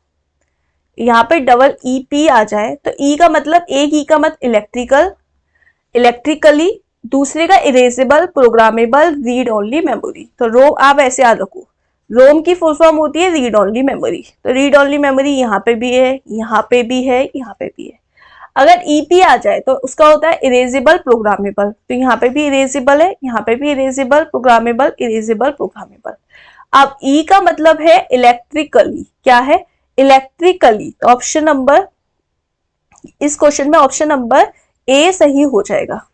Speaker 1: यहाँ पे डबल ईपी आ जाए, तो ई का मतलब, एक ई का मतलब इलेक्ट्रिकली, दूसरे का erasable programmable read only memory. तो रोम आप ऐसे याद रखो, रोम की फुल फॉर्म होती है रीड ओनली मेमोरी। तो रीड ओनली मेमोरी यहाँ पे भी है, यहाँ पे भी है, यहाँ पे भी है। अगर ईपी आ जाए तो उसका होता है इरेजेबल प्रोग्रामेबल। तो यहाँ पे भी इरेजेबल है, यहाँ पे भी इरेजेबल प्रोग्रामेबल, इरेजेबल प्रोग्रामेबल। अब ई का मतलब है इलेक्ट्रिकली, क्या है? इलेक्ट्रिकली। तो ऑप्शन नंबर, इस क्वेश्चन में ऑप्शन नंबर ए सही हो जाएगा।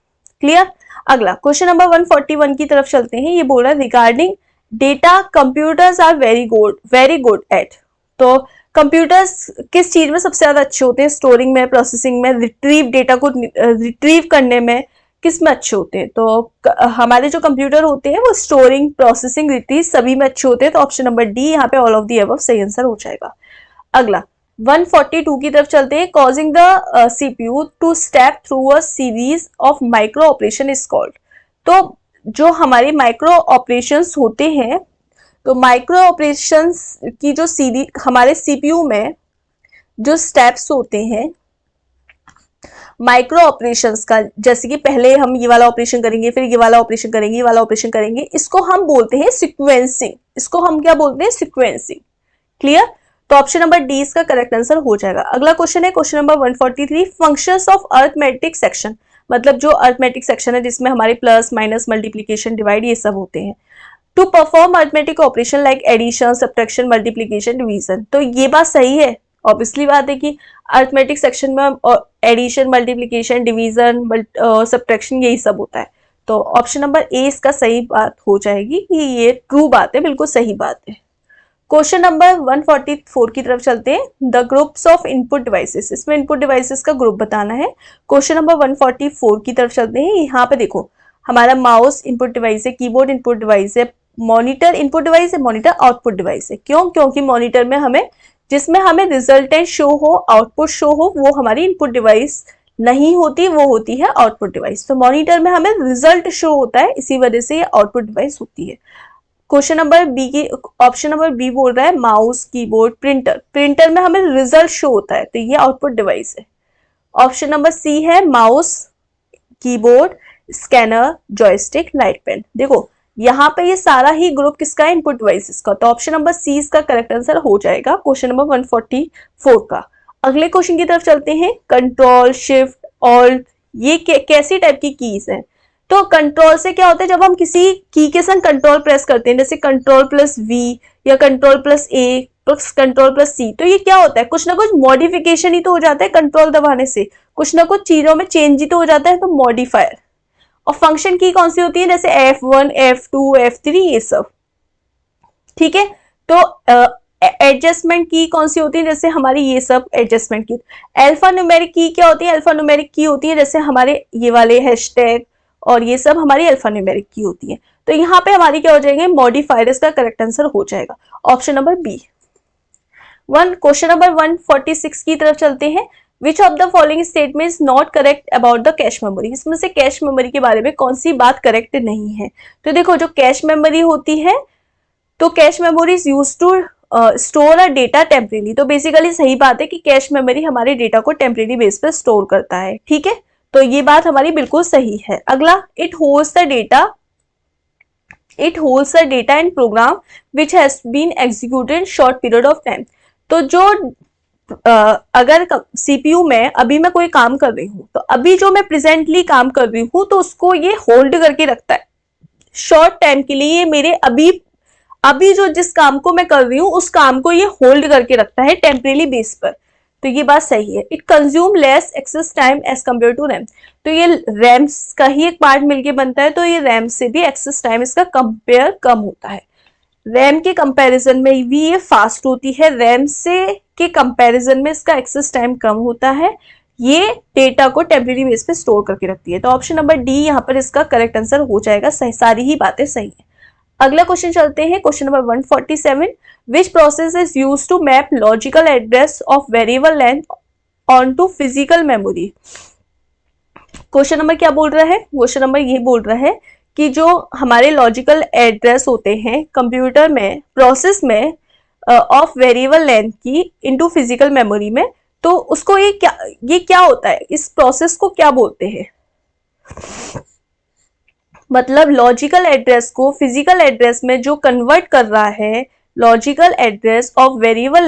Speaker 1: क्लियर? अगला क्वेश्चन नंबर 141 की तरफ चलते हैं। ये बोल रहा है regarding data computers are very good at. तो कंप्यूटर्स किस चीज में सबसे ज्यादा अच्छे होते हैं? स्टोरिंग में, प्रोसेसिंग में, रिट्रीव, डेटा को रिट्रीव करने में किस में अच्छे होते हैं? तो हमारे जो कंप्यूटर होते हैं वो स्टोरिंग, प्रोसेसिंग, रिट्रीव सभी में अच्छे होते हैं। तो ऑप्शन नंबर डी यहाँ पे ऑल ऑफ दी अबव सही आंसर हो जाएगा। अगला 142 की तरफ चलते हैं। Causing the CPU to step through a series of micro operation is called. तो जो हमारे माइक्रो ऑपरेशंस होते हैं, तो माइक्रो ऑपरेशंस की जो सीरीज, हमारे सीपीयू में जो स्टेप्स होते हैं माइक्रो ऑपरेशंस का, जैसे कि पहले हम ये वाला ऑपरेशन करेंगे, फिर ये वाला ऑपरेशन करेंगे, ये वाला ऑपरेशन करेंगे, इसको हम बोलते हैं सीक्वेंसिंग। इसको हम क्या बोलते हैं? सीक्वेंसिंग। क्लियर? तो ऑप्शन नंबर डी इसका करेक्ट आंसर हो जाएगा। अगला क्वेश्चन है question number 143, functions of arithmetic section, मतलब जो अरिथमेटिक सेक्शन है जिसमें हमारे प्लस माइनस मल्टीप्लीकेशन डिवाइड ये सब होते हैं, to perform arithmetic operation like addition subtraction multiplication division. तो ये बात सही है, ऑब्वियसली बात है कि अरिथमेटिक सेक्शन में एडिशन मल्टीप्लीकेशन डिवीजन सब्ट्रैक्शन यही सब होता है। तो ऑप्शन नंबर ए इसका सही बात हो जाएगी कि ये ट्रू बात है, बिल्कुल सही बात है। क्वेश्चन नंबर 144 की तरफ चलते हैं। The groups of input devices, इसमें इनपुट डिवाइसेस का ग्रुप बताना है। क्वेश्चन नंबर 144 की तरफ चलते हैं। यहाँ पे देखो हमारा माउस इनपुट डिवाइस है, कीबोर्ड इनपुट डिवाइस है, मॉनिटर इनपुट डिवाइस है, मॉनिटर आउटपुट डिवाइस है। क्यों? क्योंकि मॉनिटर में हमें, जिसमें हमें रिजल्टेंट शो हो, आउटपुट शो हो, वो हमारी इनपुट डिवाइस नहीं होती, वो होती है आउटपुट डिवाइस। तो मॉनिटर में हमें रिजल्ट शो होता है, इसी वजह से ये आउटपुट डिवाइस होती है। क्वेश्चन नंबर बी की, ऑप्शन नंबर बी बोल रहा है माउस कीबोर्ड प्रिंटर, प्रिंटर में हमें रिजल्ट शो होता है, तो ये आउटपुट डिवाइस है। ऑप्शन नंबर सी है mouse keyboard scanner joystick light pen. देखो यहाँ पे ये सारा ही ग्रुप किसका है? इनपुट डिवाइसेस का। तो ऑप्शन नंबर सी इसका करेक्ट आंसर हो जाएगा क्वेश्चन नंबर 144 का। अगले क्वेश्चन की तरफ चलते हैं। कंट्रोल शिफ्ट ऑल्ट ये कैसी टाइप की कीज है? तो कंट्रोल से क्या होता है, जब हम किसी की के संग कंट्रोल प्रेस करते हैं, जैसे कंट्रोल प्लस वी या कंट्रोल प्लस ए प्लस कंट्रोल प्लस सी, तो ये क्या होता है? कुछ ना कुछ मॉडिफिकेशन ही तो हो जाता है कंट्रोल दबाने से, कुछ ना कुछ चीजों में चेंज ही तो हो जाता है, तो मॉडिफायर। और फंक्शन की कौन सी होती है? जैसे F1 F2 F3 ये सब। ठीक है, तो एडजस्टमेंट की कौन सी होती है? जैसे हमारी ये सब एडजस्टमेंट की। अल्फा न्यूमेरिक की क्या होती है? अल्फा न्यूमेरिक की होती है जैसे हमारे ये वाले हैशटैग और ये सब हमारी अल्फा न्यूमेरिक की होती है। तो यहाँ पे हमारी क्या हो जाएंगे? मॉडिफायर्स का करेक्ट आंसर हो जाएगा option number B. Question number 146 की तरफ चलते हैं। Which of the following statement is not correct about the cache memory, इसमें से कैश मेमोरी के बारे में कौन सी बात करेक्ट नहीं है? तो देखो जो कैश मेमोरी होती है, तो cache memory is used to store a data temporary. तो बेसिकली सही बात है कि कैश मेमोरी हमारे डेटा को टेम्परेरी बेस पर स्टोर करता है। ठीक है, तो ये बात हमारी बिल्कुल सही है। अगला, it holds the data and program which has been executed in short period of time. तो जो अगर सीपीयू में अभी मैं कोई काम कर रही हूँ, तो अभी जो मैं प्रेजेंटली काम कर रही हूँ, तो उसको ये होल्ड करके रखता है शॉर्ट टाइम के लिए। ये मेरे अभी जो जिस काम को मैं कर रही हूँ, उस काम को ये होल्ड करके रखता है टेम्परेरी बेस पर। तो ये बात सही है। It consume less access time as compare to RAM. तो ये रैम का ही एक पार्ट मिलके बनता है, तो ये रैम से भी एक्सेस टाइम इसका कंपेयर कम होता है। रैम के कंपैरिजन में भी ये फास्ट होती है, रैम से के कंपैरिजन में इसका एक्सेस टाइम कम होता है। ये डेटा को टेम्परेरी बेस पे स्टोर करके रखती है। तो ऑप्शन नंबर डी यहाँ पर इसका करेक्ट आंसर हो जाएगा। सारी ही बातें सही है। अगला क्वेश्चन चलते हैं, question number 147। Which process is used to map logical address of variable length onto physical memory? Question number क्या बोल रहा है? क्वेश्चन नंबर ये बोल रहा है कि जो हमारे लॉजिकल एड्रेस होते हैं कंप्यूटर में, प्रोसेस में ऑफ वेरिएबल लेंथ की इनटू फिजिकल मेमोरी में, तो उसको ये क्या होता है? इस प्रोसेस को क्या बोलते हैं? मतलब लॉजिकल एड्रेस को फिजिकल एड्रेस में जो कन्वर्ट कर रहा है, logical address of variable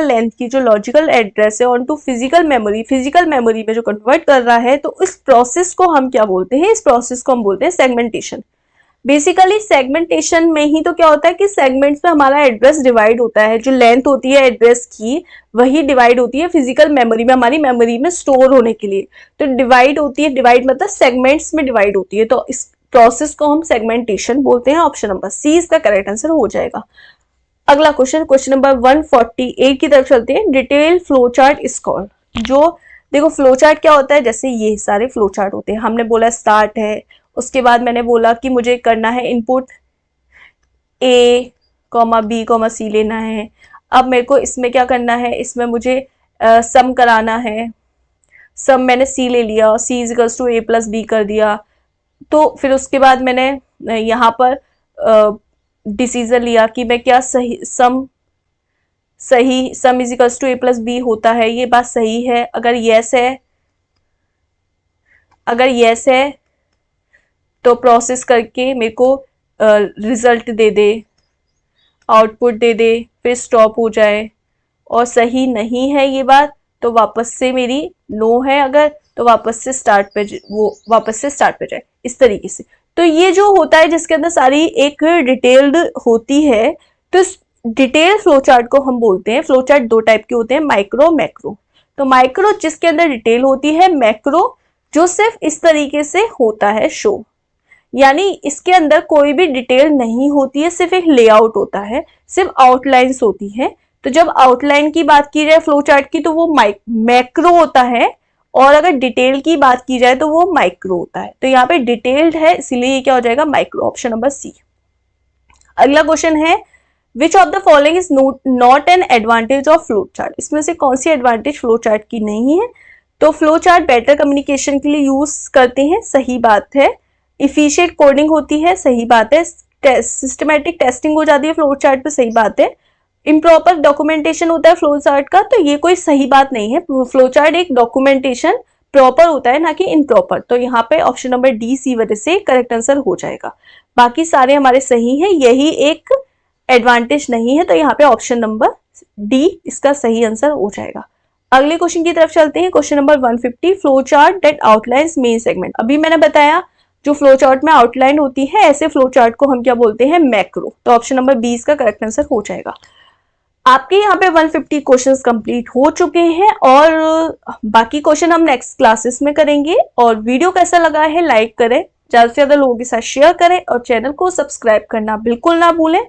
Speaker 1: length की जो लॉजिकल एड्रेस है ऑन टू फिजिकल मेमोरी में जो कन्वर्ट कर रहा है, तो इस प्रोसेस को हम क्या बोलते हैं? इस प्रोसेस को हम बोलते हैं सेगमेंटेशन। बेसिकली सेगमेंटेशन में ही तो क्या होता है कि सेगमेंट्स में हमारा एड्रेस डिवाइड होता है, जो लेंथ होती है एड्रेस की वही डिवाइड होती है फिजिकल मेमोरी में, हमारी मेमोरी में स्टोर होने के लिए। तो डिवाइड होती है, डिवाइड मतलब सेगमेंट्स में डिवाइड होती है, तो इस प्रोसेस को हम सेगमेंटेशन बोलते हैं। ऑप्शन नंबर सी इसका करेक्ट आंसर हो जाएगा। अगला क्वेश्चन, क्वेश्चन नंबर 148 की तरफ चलते हैं। Detail flow chart is called. जो देखो फ्लो चार्ट क्या होता है, जैसे ये सारे फ्लो चार्ट होते हैं। हमने बोला स्टार्ट है, उसके बाद मैंने बोला कि मुझे करना है इनपुट A, B, C लेना है। अब मेरे को इसमें क्या करना है, इसमें मुझे सम कराना है। सम मैंने C ले लिया, C equals to A plus B कर दिया। तो फिर उसके बाद मैंने यहाँ पर डिसीजन लिया कि मैं क्या sum is equals to A plus B होता है, ये बात सही है। अगर यस है अगर यस है तो प्रोसेस करके मेरे को रिजल्ट दे दे, आउटपुट दे दे, फिर स्टॉप हो जाए। और सही नहीं है ये बात तो वापस से मेरी नो है, अगर तो वापस से स्टार्ट पे जाए, इस तरीके से। तो ये जो होता है जिसके अंदर सारी एक डिटेल्ड होती है, तो डिटेल फ्लो चार्ट को हम बोलते हैं। फ्लो चार्ट दो टाइप के होते हैं, माइक्रो मैक्रो। तो माइक्रो जिसके अंदर डिटेल होती है, मैक्रो जो सिर्फ इस तरीके से होता है शो, यानी इसके अंदर कोई भी डिटेल नहीं होती है, सिर्फ एक लेआउट होता है, सिर्फ आउटलाइंस होती है। तो जब आउटलाइन की बात की जाए फ्लो चार्ट की तो वो मैक्रो होता है, और अगर डिटेल की बात की जाए तो वो माइक्रो होता है। तो यहाँ पे डिटेल्ड है, इसीलिए ये क्या हो जाएगा, माइक्रो, ऑप्शन नंबर सी। अगला क्वेश्चन है, विच of the following is not an advantage of flow chart. इसमें से कौन सी एडवांटेज फ्लो चार्ट की नहीं है? तो फ्लो चार्ट बेटर कम्युनिकेशन के लिए यूज करते हैं, सही बात है। इफिशिएंट कोडिंग होती है, सही बात है। सिस्टमेटिक टेस्टिंग हो जाती है फ्लो चार्ट पे, सही बात है। इम्प्रॉपर डॉक्यूमेंटेशन होता है फ्लो चार्ट का, तो ये कोई सही बात नहीं है। फ्लो चार्ट एक डॉक्यूमेंटेशन प्रॉपर होता है, ना कि इनप्रॉपर। तो यहाँ पे ऑप्शन नंबर डी सी वजह से करेक्ट आंसर हो जाएगा। बाकी सारे हमारे सही हैं, यही एक एडवांटेज नहीं है, तो यहाँ पे ऑप्शन नंबर डी इसका सही आंसर हो जाएगा। अगले क्वेश्चन की तरफ चलते हैं, question number 150, flow chart that outlines main segment. अभी मैंने बताया जो फ्लो चार्ट में आउटलाइन होती है, ऐसे फ्लो चार्ट को हम क्या बोलते हैं, मैक्रो। तो ऑप्शन नंबर बी इसका करेक्ट आंसर हो जाएगा। आपके यहाँ पे 150 क्वेश्चंस कंप्लीट हो चुके हैं, और बाकी क्वेश्चन हम नेक्स्ट क्लासेस में करेंगे। और वीडियो कैसा लगा है लाइक करें, ज्यादा से ज्यादा लोगों के साथ शेयर करें, और चैनल को सब्सक्राइब करना बिल्कुल ना भूलें।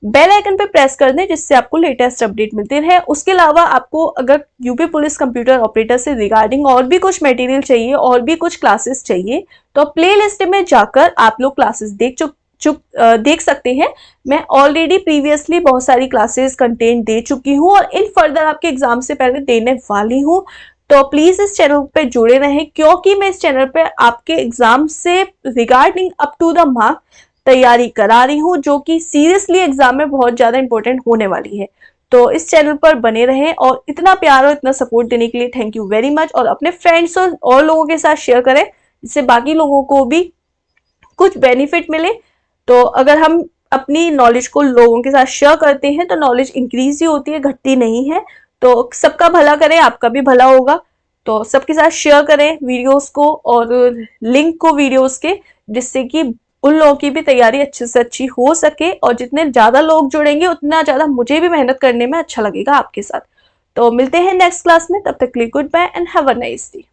Speaker 1: बेल आइकन पे प्रेस कर दें जिससे आपको लेटेस्ट अपडेट मिलते रहे। उसके अलावा आपको अगर यूपी पुलिस कंप्यूटर ऑपरेटर से रिगार्डिंग और भी कुछ मटेरियल चाहिए, और भी कुछ क्लासेस चाहिए, तो प्ले लिस्ट में जाकर आप लोग क्लासेस देख सकते हैं। मैं ऑलरेडी प्रीवियसली बहुत सारी क्लासेस कंटेंट दे चुकी हूँ, और इन फर्दर आपके एग्जाम से पहले देने वाली हूँ। तो प्लीज इस चैनल पे जुड़े रहें, क्योंकि मैं इस चैनल पे आपके एग्जाम से regarding up to the mark तैयारी करा रही हूँ, जो कि सीरियसली एग्जाम में बहुत ज्यादा इंपॉर्टेंट होने वाली है। तो इस चैनल पर बने रहें, और इतना प्यार और इतना सपोर्ट देने के लिए थैंक यू वेरी मच। और अपने फ्रेंड्स और लोगों के साथ शेयर करें, जिससे बाकी लोगों को भी कुछ बेनिफिट मिले। तो अगर हम अपनी नॉलेज को लोगों के साथ शेयर करते हैं तो नॉलेज इंक्रीज ही होती है, घटती नहीं है। तो सबका भला करें, आपका भी भला होगा। तो सबके साथ शेयर करें वीडियोस को, और लिंक को वीडियोस के, जिससे कि उन लोगों की भी तैयारी अच्छे से अच्छी हो सके। और जितने ज्यादा लोग जुड़ेंगे उतना ज्यादा मुझे भी मेहनत करने में अच्छा लगेगा आपके साथ। तो मिलते हैं नेक्स्ट क्लास में, तब तक के लिए goodbye and have a nice day.